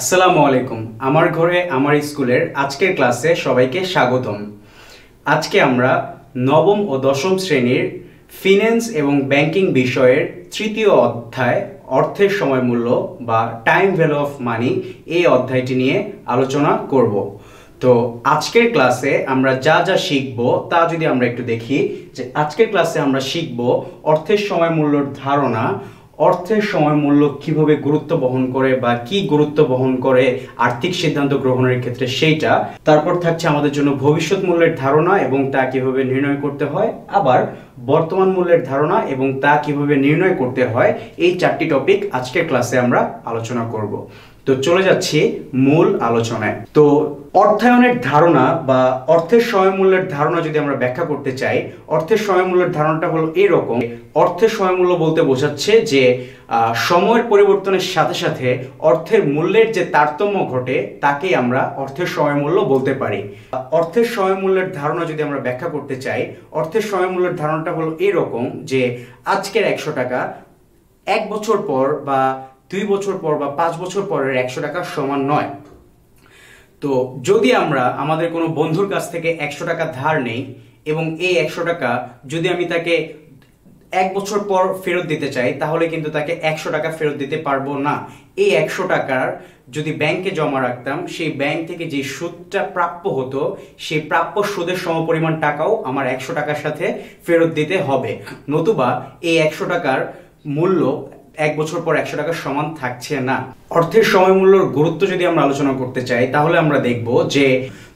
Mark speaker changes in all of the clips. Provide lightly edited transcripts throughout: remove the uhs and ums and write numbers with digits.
Speaker 1: আসসালামু আলাইকুম। আমার ঘরে আমার স্কুলের আজকের ক্লাসে সবাইকে স্বাগতম। আজকে আমরা নবম ও দশম শ্রেণীর ফিন্যান্স এবং ব্যাংকিং বিষয়ের তৃতীয় অধ্যায় অর্থের সময়মূল্য বা টাইম ভ্যালু অফ মানি এই অধ্যায়টি নিয়ে আলোচনা করব। তো আজকের ক্লাসে আমরা যা যা শিখব তা যদি আমরা একটু দেখি, যে আজকের ক্লাসে আমরা শিখব অর্থের সময়মূল্যর ধারণা, অর্থের সময় মূল্য কিভাবে গুরুত্ব বহন করে বা কি গুরুত্ব বহন করে আর্থিক সিদ্ধান্ত গ্রহণের ক্ষেত্রে সেইটা। তারপর থাকছে আমাদের জন্য ভবিষ্যৎ মূল্যের ধারণা এবং তা কিভাবে নির্ণয় করতে হয়, আবার বর্তমান মূল্যের ধারণা এবং তা কিভাবে নির্ণয় করতে হয়। এই চারটি টপিক আজকের ক্লাসে আমরা আলোচনা করব। তো চলে যাচ্ছি মূল আলোচনায়। তো অর্থায়নের ধারণা বা অর্থের সময়মূল্যের ধারণা যদি আমরা ব্যাখ্যা করতে চাই, অর্থের সময়মূল্যের ধারণাটা হলো এরকম। অর্থের সময়মূল্য বলতে বোঝাচ্ছে যে সময়ের পরিবর্তনের সাথে সাথে অর্থের মূল্যের যে তারতম্য ঘটে তাকেই আমরা অর্থের সময়মূল্য বলতে পারি। অর্থের সময়মূল্যের ধারণা যদি আমরা ব্যাখ্যা করতে চাই, অর্থের সময়মূল্যের ধারণাটা হলো এরকম যে আজকের 100 টাকা 1 বছর পর বা 2 বছর পর বা 5 বছর পরের 100 টাকার সমান নয়। তো যদি আমরা আমাদের কোনো বন্ধুর কাছ থেকে 100 টাকা ধার নেই এবং এই 100 টাকা যদি আমি তাকে 1 বছর পর ফেরত দিতে চাই, তাহলে কিন্তু তাকে 100 টাকা ফেরত দিতে পারবো না। এই 100 টাকার যদি ব্যাংকে জমা রাখতাম, সেই ব্যাংক থেকে যে সুদটা প্রাপ্য হতো, সেই প্রাপ্য সুদের সমপরিমাণ টাকাও আমার 100 টাকার সাথে ফেরত দিতে হবে, নতুবা এই 100 টাকার মূল্য 1 বছর পর 100 টাকার সমান থাকছে না। অর্থের সময়মূল্যর গুরুত্ব যদি আমরা আলোচনা করতে চাই, তাহলে আমরা দেখব যে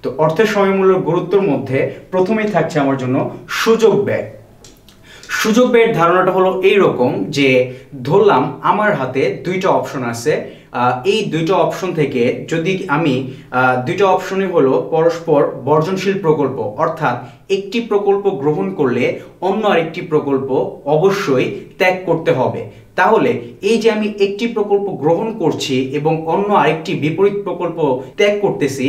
Speaker 1: তো অর্থের সময়মূল্যর গুরুত্বের মধ্যে প্রথমেই থাকছে আমার জন্য সুযোগ ব্যয়। সুযোগ ব্যয়ের ধারণাটা হলো এইরকম যে ধরলাম আমার হাতে দুইটা অপশন আছে। এই দুইটা অপশন থেকে যদি আমি দুইটা অপশনই হলো পরস্পর বর্জনশীল প্রকল্প, অর্থাৎ একটি প্রকল্প গ্রহণ করলে অন্য আরেকটি প্রকল্প অবশ্যই ত্যাগ করতে হবে। তাহলে এই যে আমি একটি প্রকল্প গ্রহণ করছি এবং অন্য আরেকটি বিপরীত প্রকল্প ত্যাগ করতেছি,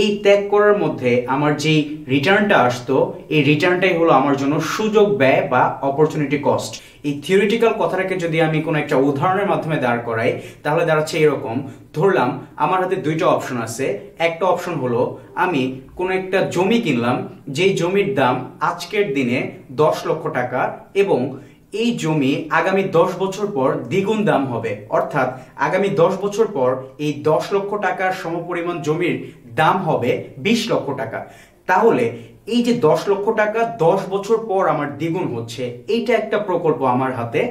Speaker 1: এই ত্যাগ করার মধ্যে আমার যেই রিটার্নটা আসতো, এই রিটার্নটাই হলো আমার জন্য সুযোগ ব্যয় বা অপরচুনিটি কস্ট। এই থিওরিটিক্যাল কথাটাকে যদি আমি কোনো একটা উদাহরণের মাধ্যমে দাঁড় করাই, তাহলে দাঁড়াচ্ছে এরকম। ধরলাম আমার হাতে দুইটা অপশন আছে। একটা অপশন হলো আমি কোনো একটা জমি কিনলাম, যেই জমির দাম আজকের দিনে 10 লক্ষ টাকা এবং এই জমি আগামী 10 বছর পর দ্বিগুণ দাম হবে, অর্থাৎ আগামী 10 বছর পর এই 10 লক্ষ টাকার সমপরিমাণ জমির দাম হবে 20 লক্ষ টাকা। তাহলে এই যে 10 লক্ষ টাকা 10 বছর পর আমার দ্বিগুণ হচ্ছে, এইটা একটা প্রকল্প আমার হাতে।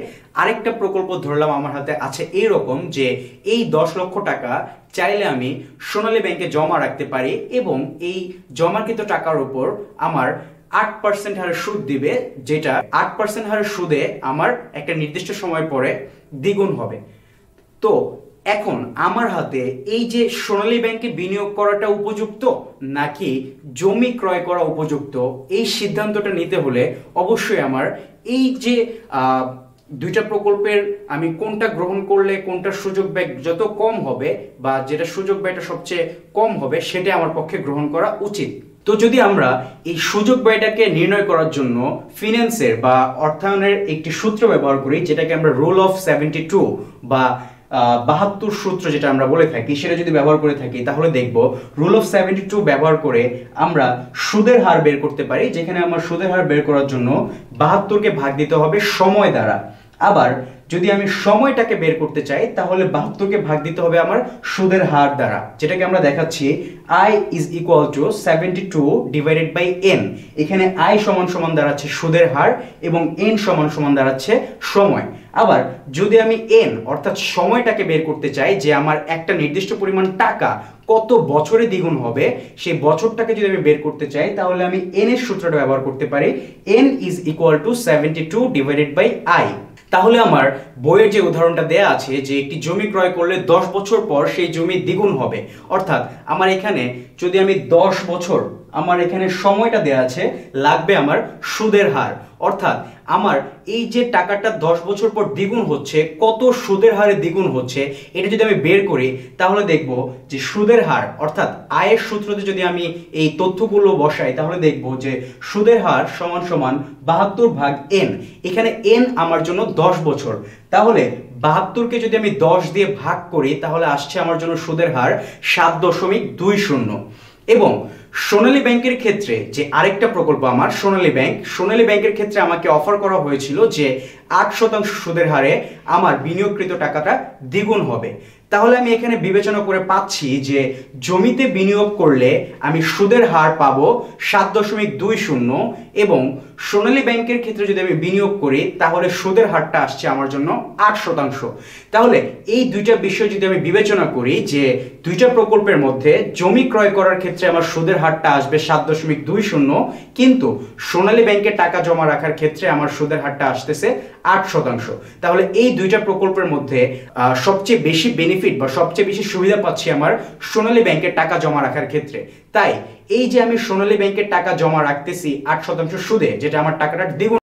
Speaker 1: আরেকটা প্রকল্প ধরলাম আমার হাতে আছে এইরকম যে এই 10 লক্ষ টাকা চাইলে আমি সোনালী ব্যাংকে জমা রাখতে পারি এবং এই জমাকৃত টাকার উপর আমার 8% হারে সুদ দিবে, যেটা 8% হারে সুদে আমার একটা নির্দিষ্ট সময় পরে দ্বিগুণ হবে। তো এখন আমার হাতে এই যে সোনালী ব্যাংকে বিনিয়োগ করাটা উপযুক্ত নাকি জমি ক্রয় করা উপযুক্ত, এই সিদ্ধান্তটা নিতে হলে অবশ্যই আমার এই যে দুইটা প্রকল্পের আমি কোনটা গ্রহণ করলে কোনটা সুযোগ ব্যয় যত কম হবে বা যেটা সুযোগ ব্যয়টা সবচেয়ে কম হবে, সেটা আমার পক্ষে গ্রহণ করা উচিত। তো যদি আমরা এই সুযোগ ব্যয়টাকে নির্ণয় করার জন্য ফিন্যান্সের বা অর্থায়নের একটি সূত্র ব্যবহার করি, যেটাকে আমরা রুল অফ 72 বা 72 সূত্র যেটা আমরা বলে থাকি, সেটা যদি ব্যবহার করে থাকি, তাহলে দেখব রুল অফ 72 ব্যবহার করে আমরা সুদের হার বের করতে পারি, যেখানে আমার সুদের হার বের করার জন্য 72কে ভাগ দিতে হবে সময় দ্বারা। আবার যদি আমি সময়টাকে বের করতে চাই, তাহলে 72কে ভাগ দিতে হবে আমার সুদের হার দ্বারা, যেটাকে আমরা দেখাচ্ছি I is equal to 72 divided by n। এখানে I সমান সমান দাঁড়াচ্ছে সুদের হার এবং n সমান সমান দাঁড়াচ্ছে সময়। আবার যদি আমি n অর্থাৎ সময়টাকে বের করতে চাই, যে আমার একটা নির্দিষ্ট পরিমাণ টাকা কত বছরে দ্বিগুণ হবে, সেই বছরটাকে যদি আমি বের করতে চাই, তাহলে আমি n এর সূত্রটা ব্যবহার করতে পারি, n is equal to 72 divided by I। তাহলে আমার বইয়ের যে উদাহরণটা দেয়া আছে যে একটি জমি ক্রয় করলে 10 বছর পর সেই জমি দ্বিগুণ হবে, অর্থাৎ আমার এখানে যদি আমি 10 বছর, আমার এখানে সময়টা দেয়া আছে, লাগবে আমার সুদের হার, অর্থাৎ আমার এই যে টাকাটা 10 বছর পর দ্বিগুণ হচ্ছে, কত সুদের হারে দ্বিগুণ হচ্ছে, এটা যদি আমি বের করি, তাহলে দেখব যে সুদের হার অর্থাৎ আয়ের সূত্রতে যদি আমি এই তথ্যগুলো বসাই, তাহলে দেখব যে সুদের হার সমান সমান 72 ভাগ n। এখানে n আমার জন্য 10 বছর, তাহলে 72কে যদি আমি 10 দিয়ে ভাগ করি তাহলে আসছে আমার জন্য সুদের হার 7.20। এবং সোনালী ব্যাংকের ক্ষেত্রে যে আরেকটা প্রকল্প আমার সোনালী ব্যাংকের ক্ষেত্রে আমাকে অফার করা হয়েছিল যে 8% সুদের হারে আমার বিনিয়োগকৃত টাকাটা দ্বিগুণ হবে। তাহলে আমি এখানে বিবেচনা করে পাচ্ছি যে জমিতে বিনিয়োগ করলে আমি সুদের হার পাবো 7.20 এবং সোনালী ব্যাংকের ক্ষেত্রে যদি আমি বিনিয়োগ করি তাহলে সুদের হারটা আসছে আমার জন্য 8%। তাহলে এই দুইটা বিষয় যদি আমি বিবেচনা করি যে দুইটা প্রকল্পের মধ্যে জমি ক্রয় করার ক্ষেত্রে আমার সুদের হারটা আসবে 7.20, কিন্তু সোনালী ব্যাংকে টাকা জমা রাখার ক্ষেত্রে আমার সুদের হারটা আসতেছে 8%। তাহলে এই দুইটা প্রকল্পের মধ্যে সবচেয়ে বেশি বেনিফিট বা সবচেয়ে বেশি সুবিধা পাচ্ছি আমার সোনালী ব্যাংকে টাকা জমা রাখার ক্ষেত্রে। তাই এই যে আমি সোনালী ব্যাংকে টাকা জমা রাখতেছি 8% সুদে, যেটা আমার টাকাটা দ্বিগুণ